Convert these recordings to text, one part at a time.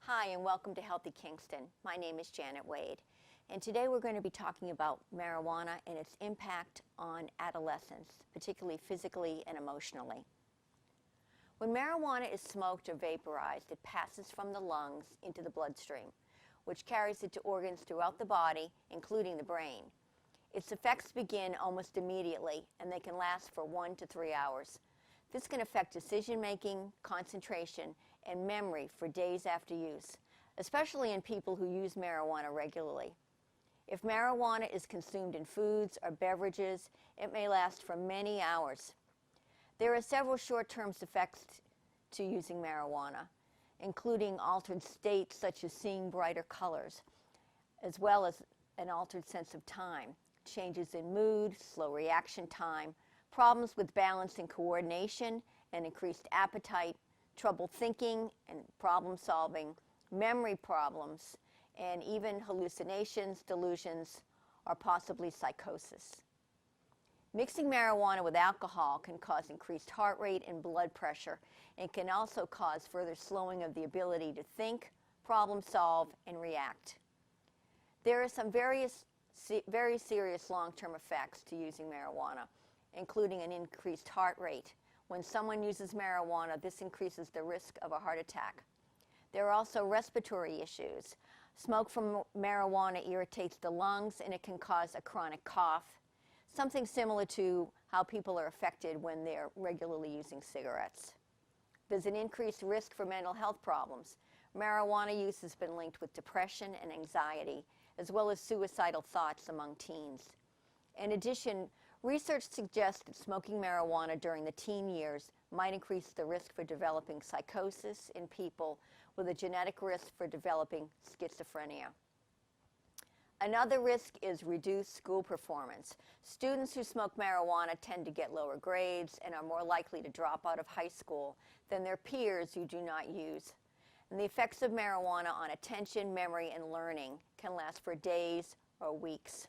Hi, and welcome to Healthy Kingston. My name is Janet Wade, and today we're going to be talking about marijuana and its impact on adolescents, particularly physically and emotionally. When marijuana is smoked or vaporized, it passes from the lungs into the bloodstream, which carries it to organs throughout the body, including the brain. Its effects begin almost immediately, and they can last for 1 to 3 hours. This can affect decision-making, concentration, and memory for days after use, especially in people who use marijuana regularly. If marijuana is consumed in foods or beverages, it may last for many hours. There are several short-term effects to using marijuana, including altered states such as seeing brighter colors, as well as an altered sense of time, changes in mood, slow reaction time, problems with balance and coordination, and increased appetite, trouble thinking and problem solving, memory problems, and even hallucinations, delusions, or possibly psychosis. Mixing marijuana with alcohol can cause increased heart rate and blood pressure, and can also cause further slowing of the ability to think, problem solve, and react. There are some very serious long-term effects to using marijuana, including an increased heart rate. When someone uses marijuana, this increases the risk of a heart attack. There are also respiratory issues. Smoke from marijuana irritates the lungs, and it can cause a chronic cough, something similar to how people are affected when they're regularly using cigarettes. There's an increased risk for mental health problems. Marijuana use has been linked with depression and anxiety, as well as suicidal thoughts among teens. In addition, research suggests that smoking marijuana during the teen years might increase the risk for developing psychosis in people with a genetic risk for developing schizophrenia. Another risk is reduced school performance. Students who smoke marijuana tend to get lower grades and are more likely to drop out of high school than their peers who do not use. And the effects of marijuana on attention, memory, and learning can last for days or weeks.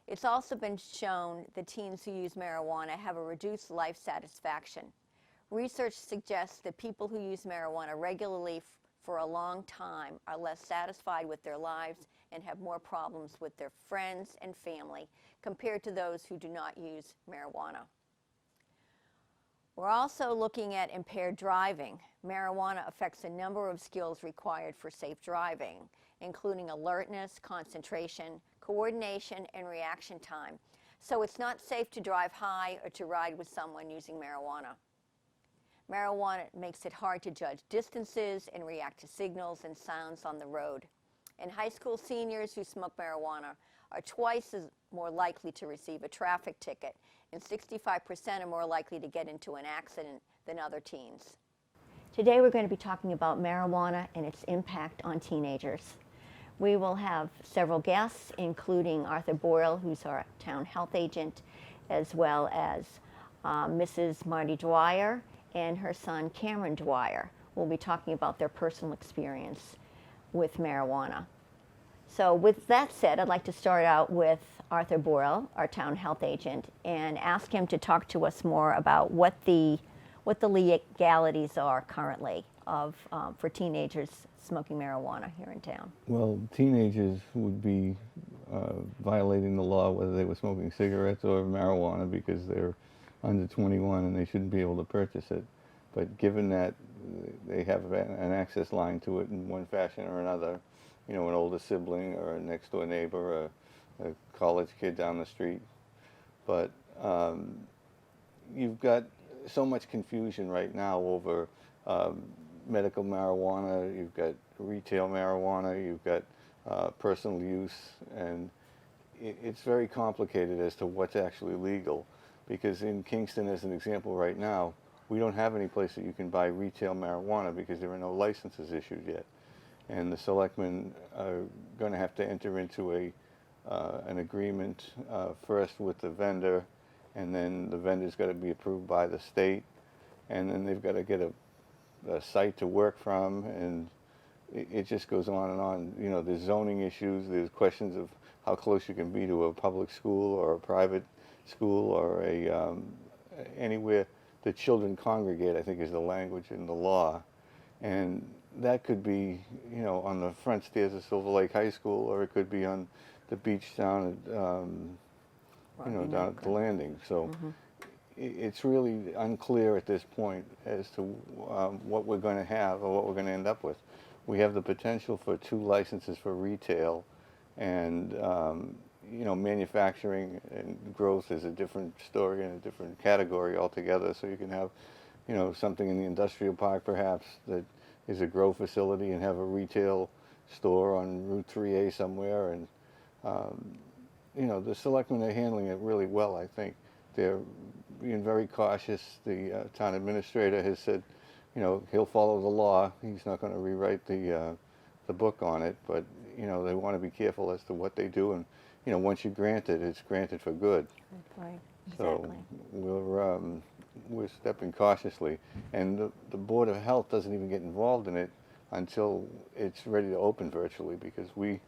It's also been shown that teens who use marijuana have a reduced life satisfaction. Research suggests that people who use marijuana regularly for a long time are less satisfied with their lives and have more problems with their friends and family compared to those who do not use marijuana. We're also looking at impaired driving. Marijuana affects a number of skills required for safe driving, including alertness, concentration, coordination, and reaction time. So it's not safe to drive high or to ride with someone using marijuana. Marijuana makes it hard to judge distances and react to signals and sounds on the road. And high school seniors who smoke marijuana are twice as more likely to receive a traffic ticket, and 65% are more likely to get into an accident than other teens. Today we're going to be talking about marijuana and its impact on teenagers. We will have several guests, including Arthur Boyle, who's our town health agent, as well as Mrs. Martie Dwyer and her son Cameron Dwyer. We'll be talking about their personal experience with marijuana. So with that said, I'd like to start out with Arthur Boyle, our town health agent, and ask him to talk to us more about what the legalities are currently for teenagers smoking marijuana here in town. Well, teenagers would be violating the law whether they were smoking cigarettes or marijuana because they're under 21 and they shouldn't be able to purchase it. But given that they have an access line to it in one fashion or another, you know, an older sibling or a next door neighbor or a college kid down the street. But you've got so much confusion right now over medical marijuana, you've got retail marijuana, you've got personal use, and it's very complicated as to what's actually legal. Because in Kingston, as an example right now, we don't have any place that you can buy retail marijuana because there are no licenses issued yet. And the selectmen are going to have to enter into an agreement first with the vendor, and then the vendor's got to be approved by the state, and then they've got to get a site to work from, and it just goes on and on. You know, there's zoning issues, there's questions of how close you can be to a public school or a private school or anywhere the children congregate, I think is the language in the law. And that could be, on the front stairs of Silver Lake High School, or it could be on the beach down at, down at the landing. So it's really unclear at this point as to what we're going to have or what we're going to end up with. We have the potential for 2 licenses for retail, and manufacturing and growth is a different story and a different category altogether. So you can have, something in the industrial park perhaps that is a grow facility and have a retail store on Route 3A somewhere. And, the selectmen are handling it really well, I think. They're being very cautious. The town administrator has said, he'll follow the law. He's not going to rewrite the book on it, but, they want to be careful as to what they do. And, once you grant it, it's granted for good. Right, exactly. So we're stepping cautiously. And the Board of Health doesn't even get involved in it until it's ready to open virtually, because we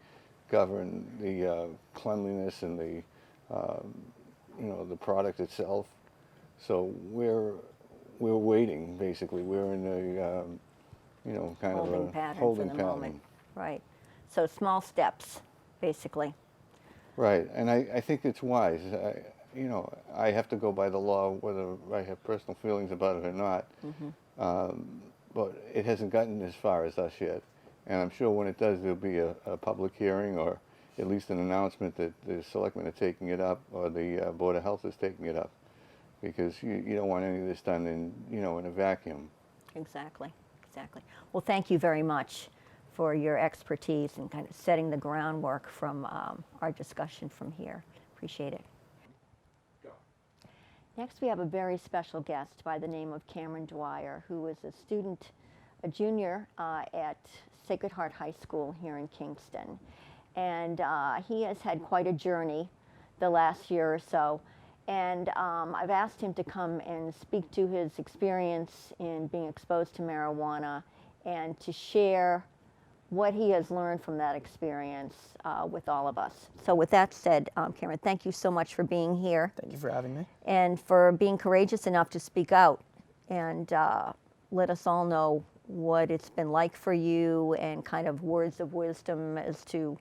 govern the cleanliness and the product itself. So we're waiting, basically. We're in a kind holding of a pattern holding for the pattern. moment. Right. So small steps, basically. Right, and I think it's wise. I have to go by the law whether I have personal feelings about it or not. But it hasn't gotten as far as us yet. And I'm sure when it does, there'll be a public hearing, or at least an announcement that the selectmen are taking it up, or the Board of Health is taking it up, because you don't want any of this done in a vacuum. Exactly, exactly. Well, thank you very much for your expertise and kind of setting the groundwork from our discussion from here. Appreciate it. Next, we have a very special guest by the name of Cameron Dwyer, who is a junior at Sacred Heart High School here in Kingston. And he has had quite a journey the last year or so. And I've asked him to come and speak to his experience in being exposed to marijuana and to share what he has learned from that experience with all of us. So with that said, Cameron, thank you so much for being here. Thank you for having me. And for being courageous enough to speak out and let us all know what it's been like for you, and kind of words of wisdom as to,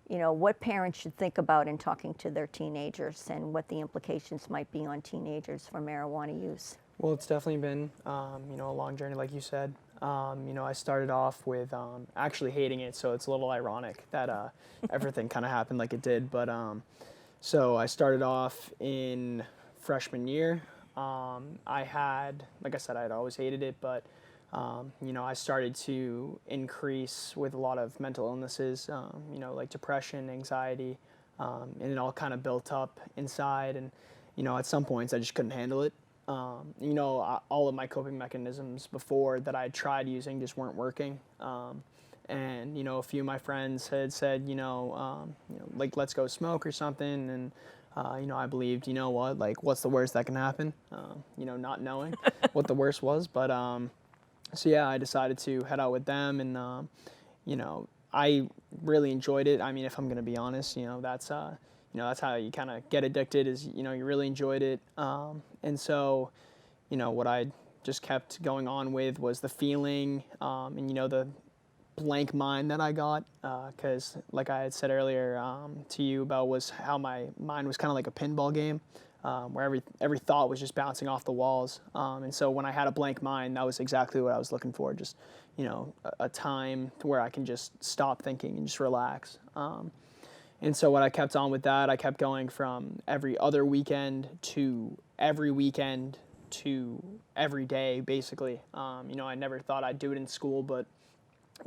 what parents should think about in talking to their teenagers, and what the implications might be on teenagers for marijuana use. Well, it's definitely been, a long journey, like you said. I started off with actually hating it, so it's a little ironic that everything kind of happened like it did. But so I started off in freshman year. I had, like I said, I had always hated it, but I started to increase with a lot of mental illnesses, like depression, anxiety, and it all kind of built up inside. And, at some points I just couldn't handle it. All of my coping mechanisms before that I tried using just weren't working. And, a few of my friends had said, like, let's go smoke or something. And, I believed, like, what's the worst that can happen? Not knowing what the worst was. But, so yeah, I decided to head out with them, and, I really enjoyed it. I mean, if I'm going to be honest, that's how you kind of get addicted, is, you really enjoyed it. And so, what I just kept going on with was the feeling, and, the blank mind that I got, because like I had said earlier to you about, was how my mind was kind of like a pinball game, where every thought was just bouncing off the walls. And so when I had a blank mind, that was exactly what I was looking for, just, a time where I can just stop thinking and just relax. And so what I kept on with that, I kept going from every other weekend to every weekend to every day, basically. I never thought I'd do it in school, but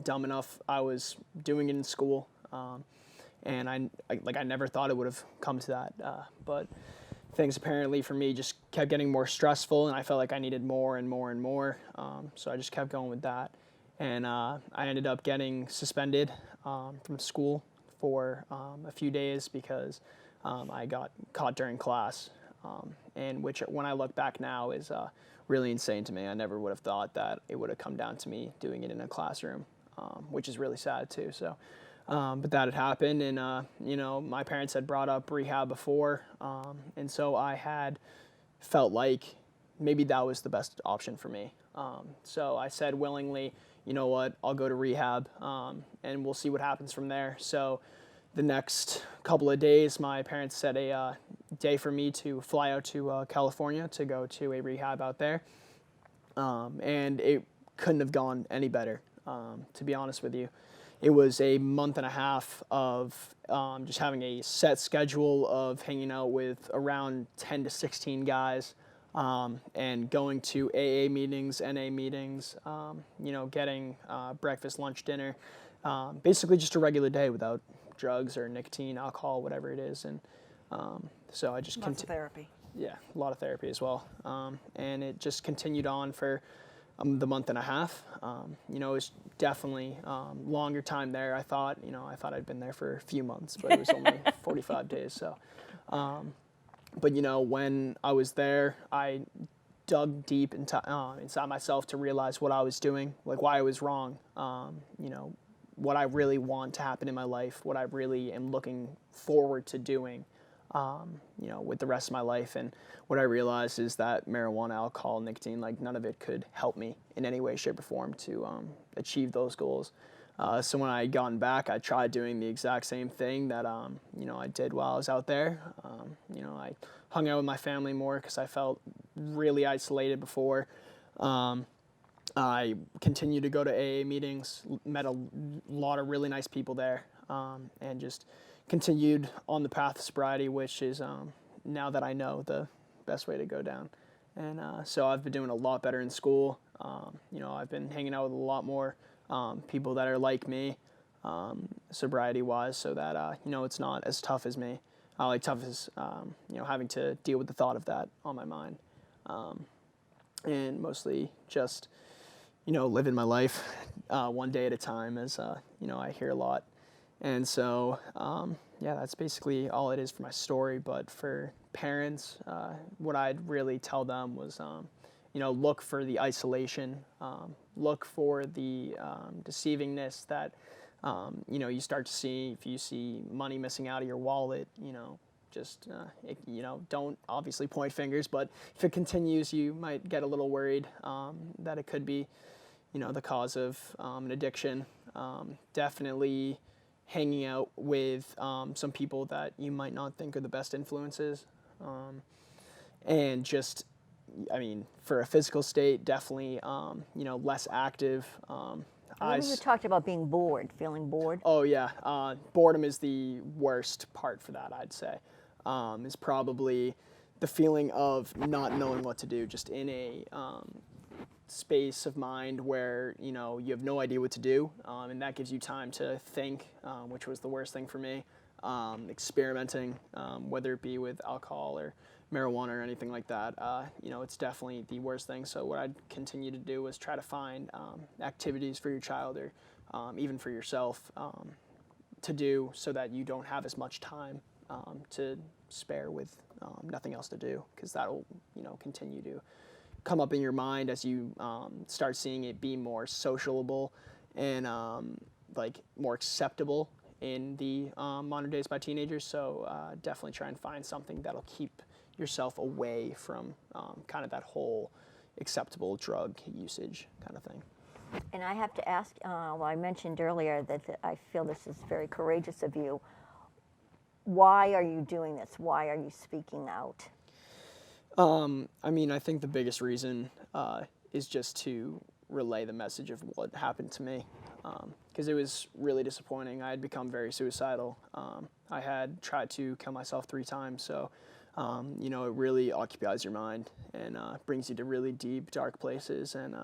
dumb enough, I was doing it in school. And I never thought it would have come to that. But things apparently for me just kept getting more stressful, and I felt like I needed more and more and more. So I just kept going with that. And I ended up getting suspended from school for a few days because I got caught during class, and which, when I look back now, is really insane to me. I never would have thought that it would have come down to me doing it in a classroom, which is really sad too. So, but that had happened, and my parents had brought up rehab before, and so I had felt like maybe that was the best option for me. So I said willingly, you know what, I'll go to rehab, and we'll see what happens from there. So the next couple of days, my parents set a day for me to fly out to California to go to a rehab out there. And it couldn't have gone any better, to be honest with you. It was a month and a half of just having a set schedule of hanging out with around 10 to 16 guys, and going to AA meetings, NA meetings, getting breakfast, lunch, dinner, basically just a regular day without drugs or nicotine, alcohol, whatever it is. And so I just Lots of therapy. yeah, a lot of therapy as well. And it just continued on for the month and a half. It was definitely longer time there. I thought I'd been there for a few months, but it was only 45 days. So, but when I was there, I dug deep inside myself to realize what I was doing, like why I was wrong. What I really want to happen in my life, what I really am looking forward to doing, with the rest of my life. And what I realized is that marijuana, alcohol, nicotine, like none of it could help me in any way, shape, or form to achieve those goals. So when I had gotten back, I tried doing the exact same thing that, I did while I was out there. I hung out with my family more because I felt really isolated before. I continued to go to AA meetings, met a lot of really nice people there, and just continued on the path of sobriety, which is now that I know the best way to go down. And so I've been doing a lot better in school. I've been hanging out with a lot more people that are like me, sobriety-wise, so that it's not as tough as me. Tough as having to deal with the thought of that on my mind, and mostly just living my life one day at a time, as I hear a lot. And so, that's basically all it is for my story. But for parents, what I'd really tell them was, look for the isolation, look for the deceivingness that, you start to see if you see money missing out of your wallet, don't obviously point fingers, but if it continues, you might get a little worried that it could be, the cause of an addiction. Definitely hanging out with some people that you might not think are the best influences. And just, for a physical state, definitely, less active. You talked about being bored, feeling bored. Oh, yeah. Boredom is the worst part for that, I'd say. Is probably the feeling of not knowing what to do, just in a space of mind where you have no idea what to do, and that gives you time to think, which was the worst thing for me. Experimenting, whether it be with alcohol or marijuana or anything like that, it's definitely the worst thing. So what I'd continue to do is try to find activities for your child, or even for yourself, to do, so that you don't have as much time to spare with nothing else to do, because that'll continue to come up in your mind as you start seeing it be more sociable and more acceptable in the modern days by teenagers. So definitely try and find something that'll keep yourself away from kind of that whole acceptable drug usage kind of thing. And I have to ask, I mentioned earlier that I feel this is very courageous of you. Why are you doing this? Why are you speaking out? I think the biggest reason is just to relay the message of what happened to me, because it was really disappointing. I had become very suicidal. I had tried to kill myself 3 times, so it really occupies your mind and brings you to really deep, dark places, and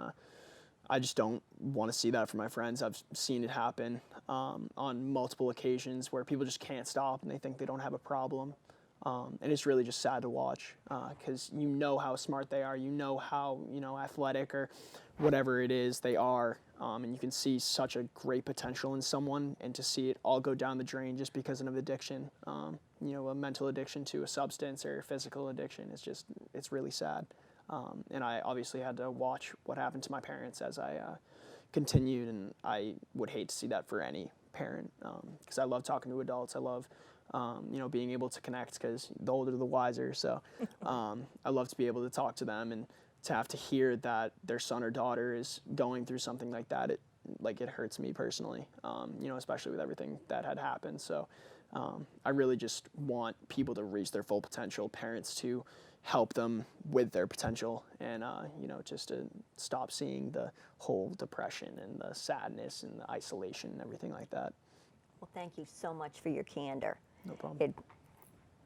I just don't want to see that for my friends. I've seen it happen on multiple occasions where people just can't stop and they think they don't have a problem. And it's really just sad to watch, because how smart they are, how athletic or whatever it is they are, and you can see such a great potential in someone, and to see it all go down the drain just because of addiction, a mental addiction to a substance or physical addiction, it's really sad. And I obviously had to watch what happened to my parents as I continued, and I would hate to see that for any parent, because I love talking to adults. I love being able to connect, because the older the wiser. So I love to be able to talk to them and to have to hear that their son or daughter is going through something like that, it hurts me personally, especially with everything that had happened. So I really just want people to reach their full potential, parents to help them with their potential, and just to stop seeing the whole depression and the sadness and the isolation and everything like that. Well, thank you so much for your candor. No problem.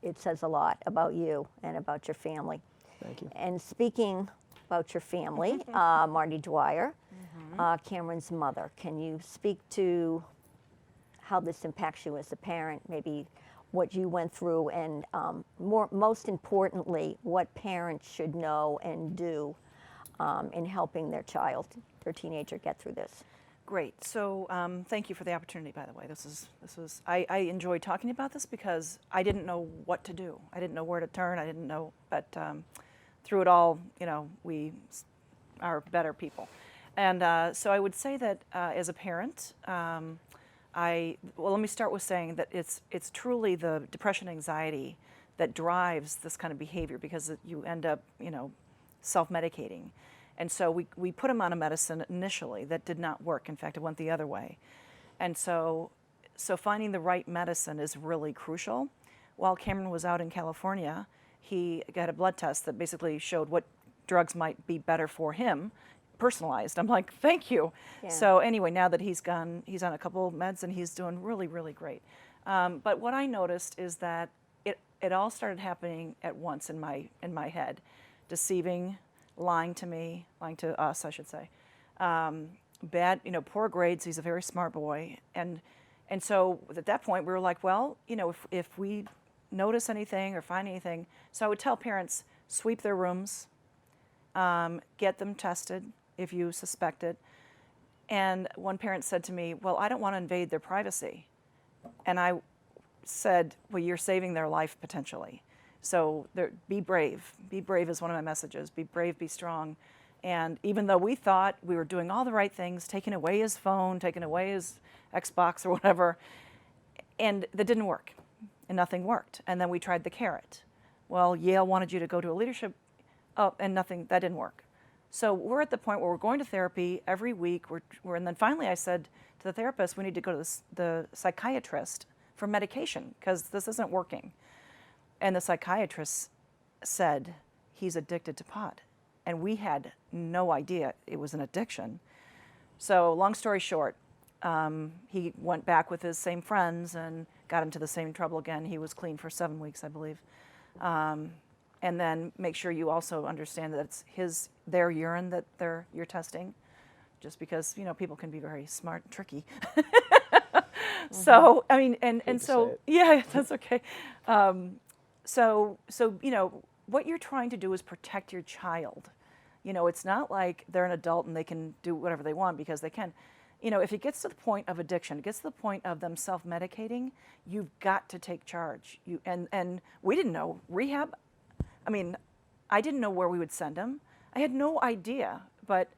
It says a lot about you and about your family. Thank you. And speaking about your family, Martie Dwyer, Cameron's mother, can you speak to how this impacts you as a parent, maybe what you went through, and most importantly, what parents should know and do in helping their child, their teenager, get through this? Great. So thank you for the opportunity, by the way. I enjoyed talking about this because I didn't know what to do. I didn't know where to turn. I didn't know, but through it all, we are better people. And so I would say that as a parent, let me start with saying that it's truly the depression, anxiety that drives this kind of behavior, because you end up, self-medicating. And so we put him on a medicine initially that did not work. In fact, it went the other way. And so finding the right medicine is really crucial. While Cameron was out in California, he got a blood test that basically showed what drugs might be better for him, personalized. I'm like, thank you. Yeah. So anyway, now that he's gone, he's on a couple of meds and he's doing really, really great. But what I noticed is that it all started happening at once in my head. Deceiving, lying to us, I should say. Bad, poor grades. He's a very smart boy. And so at that point we were like, well, if we notice anything or find anything, so I would tell parents, sweep their rooms, get them tested if you suspect it. And one parent said to me, well, I don't want to invade their privacy. And I said, well, you're saving their life potentially. So be brave. Be brave is one of my messages. Be brave, be strong. And even though we thought we were doing all the right things, taking away his phone, taking away his Xbox or whatever, and that didn't work. And nothing worked. And then we tried the carrot. Well, Yale wanted you to go to a leadership, and nothing, that didn't work. So we're at the point where we're going to therapy every week. And then finally I said to the therapist, we need to go to the psychiatrist for medication because this isn't working. And the psychiatrist said, he's addicted to pot. And we had no idea it was an addiction. So long story short, he went back with his same friends and got into the same trouble again. He was clean for 7 weeks, I believe. And then make sure you also understand that it's their urine that you're testing, just because, people can be very smart and tricky. So, I mean, and so, yeah, that's okay. So what you're trying to do is protect your child. It's not like they're an adult and they can do whatever they want, because they can. If it gets to the point of addiction, it gets to the point of them self-medicating, you've got to take charge. And we didn't know rehab. I mean, I didn't know where we would send him. I had no idea, but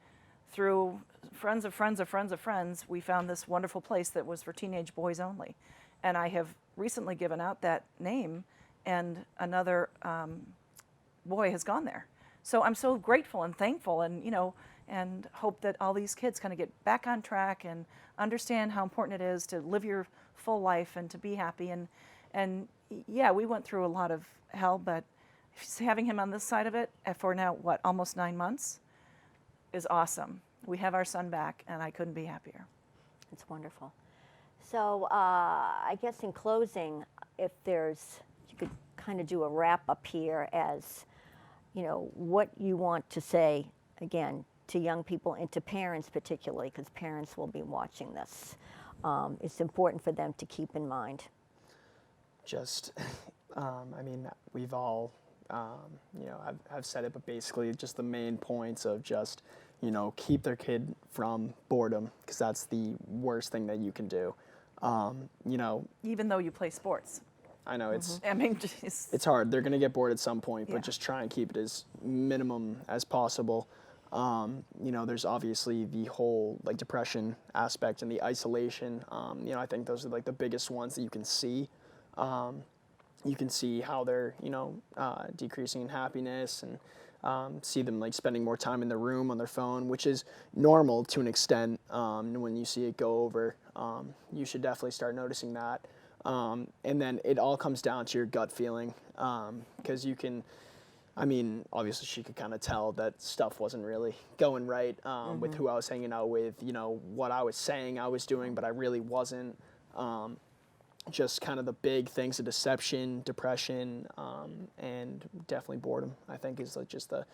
through friends of friends of friends of friends, we found this wonderful place that was for teenage boys only. And I have recently given out that name, and another boy has gone there. So I'm so grateful and thankful, and hope that all these kids kind of get back on track and understand how important it is to live your full life and to be happy. And yeah, we went through a lot of hell, but having him on this side of it for now, almost 9 months, is awesome. We have our son back, and I couldn't be happier. It's wonderful. So I guess in closing, you could kind of do a wrap up here as, what you want to say, again, to young people and to parents particularly, because parents will be watching this. It's important for them to keep in mind. Just, we've all, I've said it, but basically just the main points of just, keep their kid from boredom, because that's the worst thing that you can do. Even though you play sports. I know it's hard. They're going to get bored at some point, but just try and keep it as minimum as possible. There's obviously the whole depression aspect and the isolation. I think those are the biggest ones that you can see. You can see how they're, decreasing in happiness, and see them like spending more time in their room on their phone, which is normal to an extent. When you see it go over, you should definitely start noticing that. And then it all comes down to your gut feeling, because you can, I mean, obviously she could kind of tell that stuff wasn't really going right with who I was hanging out with, you know, what I was saying I was doing, but I really wasn't. Just kind of the big things of deception, depression, and definitely boredom, I think, is like just the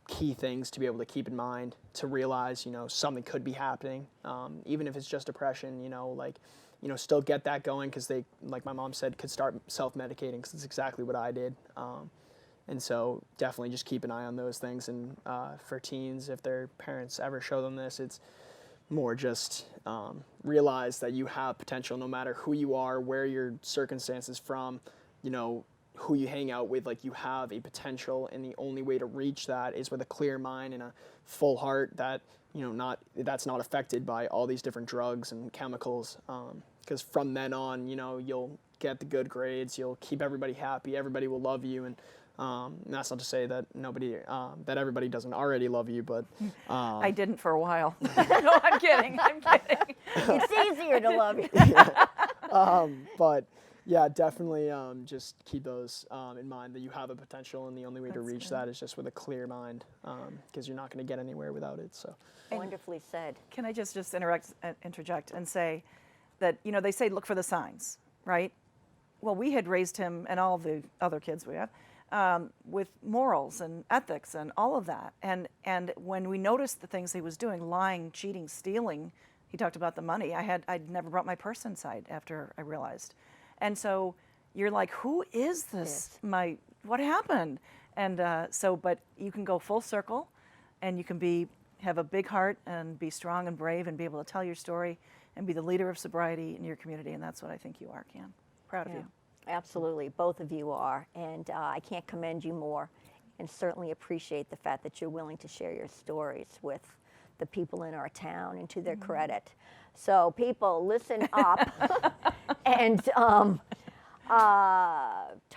key things to be able to keep in mind, to realize, you know, something could be happening, even if it's just depression, you know, like, you know, still get that going, because they, like my mom said, could start self-medicating, because it's exactly what I did. And so definitely just keep an eye on those things. And for teens, if their parents ever show them this, it's more just realize that you have potential no matter who you are, where your circumstances from, you know, who you hang out with. Like, you have a potential, and the only way to reach that is with a clear mind and a full heart that, you know, that's not affected by all these different drugs and chemicals. Because from then on, you know, you'll get the good grades, you'll keep everybody happy, everybody will love you. And that's not to say that that everybody doesn't already love you, but I didn't for a while. No, I'm kidding. I'm kidding. It's easier to love you. But yeah, definitely just keep those in mind, that you have a potential, and the only way to reach that is just with a clear mind, because you're not going to get anywhere without it. So Wonderfully said. Can I just interject and say that, you know, they say look for the signs, right? Well, we had raised him, and all the other kids we have, with morals and ethics and all of that. And when we noticed the things he was doing, lying, cheating, stealing, he talked about the money. I'd never brought my purse inside after I realized. And so you're like, who is this? Yes. What happened? And but you can go full circle, and you can have a big heart and be strong and brave and be able to tell your story and be the leader of sobriety in your community. And that's what I think you are, Cam. Proud of you. Absolutely, both of you are, and I can't commend you more, and certainly appreciate the fact that you're willing to share your stories with the people in our town, and to their credit. So people, listen up, and talk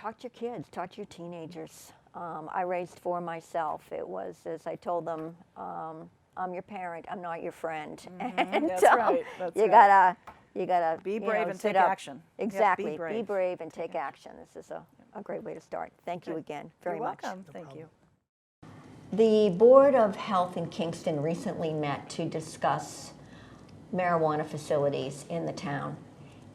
to your kids, talk to your teenagers. I raised 4 myself. It was, as I told them, I'm your parent, I'm not your friend. And That's right. That's you right. You gotta Be brave and sit take up. action. Exactly. Yep, be brave and take action. This is a great way to start. Thank you again very You're much. welcome. Thank you. The Board of Health in Kingston recently met to discuss marijuana facilities in the town.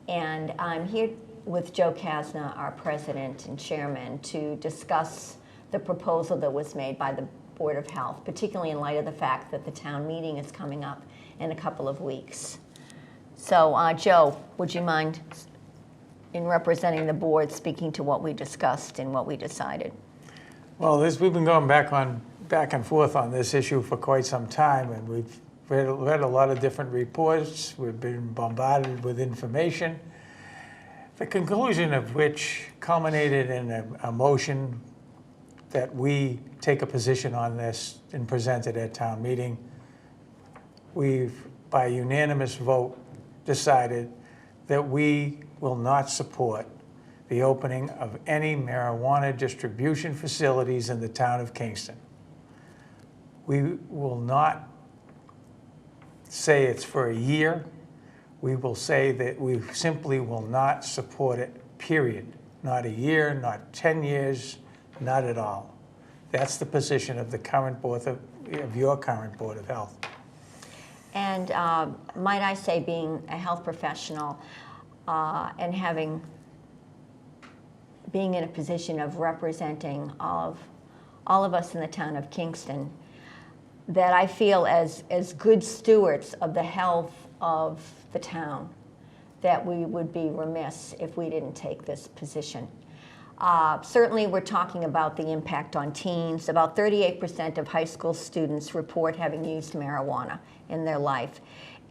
And I'm here with Joe Kasna, our president and chairman, to discuss the proposal that was made by the Board of Health, particularly in light of the fact that the town meeting is coming up in a couple of weeks. So, Joe, would you mind, in representing the board, speaking to what we discussed and what we decided? Well, we've been going back and forth on this issue for quite some time, and we've read a lot of different reports. We've been bombarded with information, the conclusion of which culminated in a motion that we take a position on this and present it at town meeting. We've, by unanimous vote, decided that we will not support the opening of any marijuana distribution facilities in the town of Kingston. We will not say it's for a year. We will say that we simply will not support it, period. Not a year, not 10 years, not at all. That's the position of the current your current Board of Health. And might I say, being a health professional and being in a position of representing all of us in the town of Kingston, that I feel as good stewards of the health of the town, that we would be remiss if we didn't take this position. Certainly we're talking about the impact on teens. About 38% of high school students report having used marijuana in their life.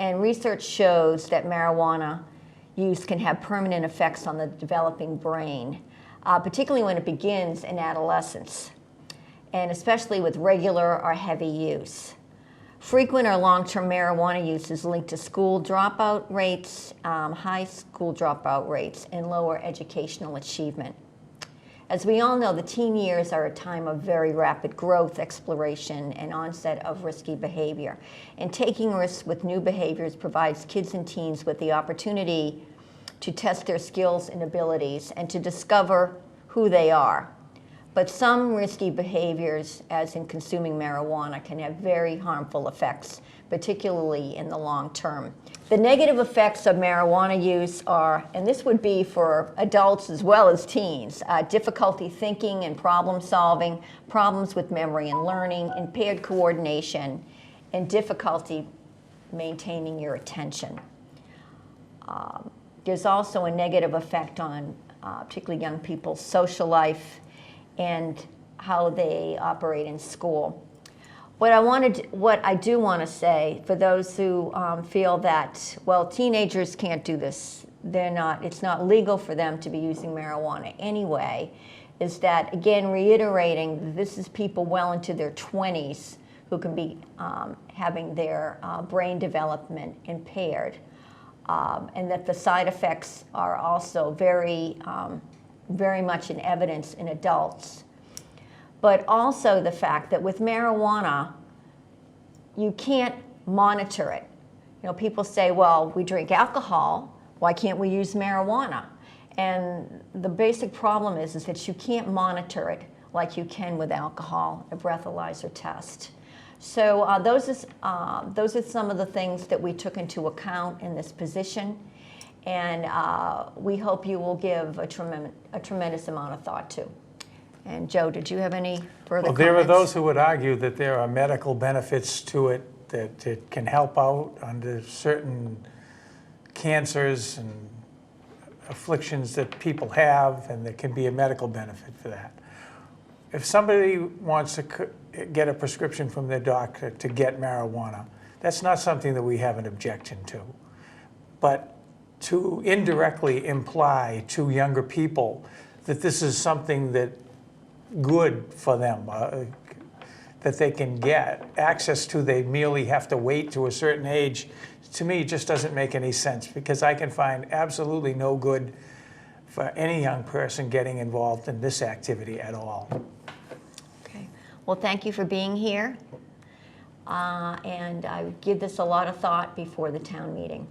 And research shows that marijuana use can have permanent effects on the developing brain, particularly when it begins in adolescence, and especially with regular or heavy use. Frequent or long-term marijuana use is linked to school dropout rates, high school dropout rates, and lower educational achievement. As we all know, the teen years are a time of very rapid growth, exploration, and onset of risky behavior. And taking risks with new behaviors provides kids and teens with the opportunity to test their skills and abilities and to discover who they are. But some risky behaviors, as in consuming marijuana, can have very harmful effects, particularly in the long term. The negative effects of marijuana use are, and this would be for adults as well as teens, difficulty thinking and problem solving, problems with memory and learning, impaired coordination, and difficulty maintaining your attention. There's also a negative effect on particularly young people's social life and how they operate in school. What I do want to say for those who feel that, well, teenagers can't do this, it's not legal for them to be using marijuana anyway, is that, again, reiterating this is people well into their 20s who can be having their brain development impaired, and that the side effects are also very much in evidence in adults. But also the fact that with marijuana, you can't monitor it. You know, people say, well, we drink alcohol, why can't we use marijuana? And the basic problem is that you can't monitor it like you can with alcohol, a breathalyzer test. So those are some of the things that we took into account in this position. And we hope you will give a tremendous amount of thought to. And Joe, did you have any further comments? There are those who would argue that there are medical benefits to it, that it can help out under certain cancers and afflictions that people have, and there can be a medical benefit for that. If somebody wants to get a prescription from their doctor to get marijuana, that's not something that we have an objection to. But to indirectly imply to younger people that this is something that good for them, that they can get access to, they merely have to wait to a certain age, to me just doesn't make any sense, because I can find absolutely no good for any young person getting involved in this activity at all. Okay. Well, thank you for being here. And I would give this a lot of thought before the town meeting.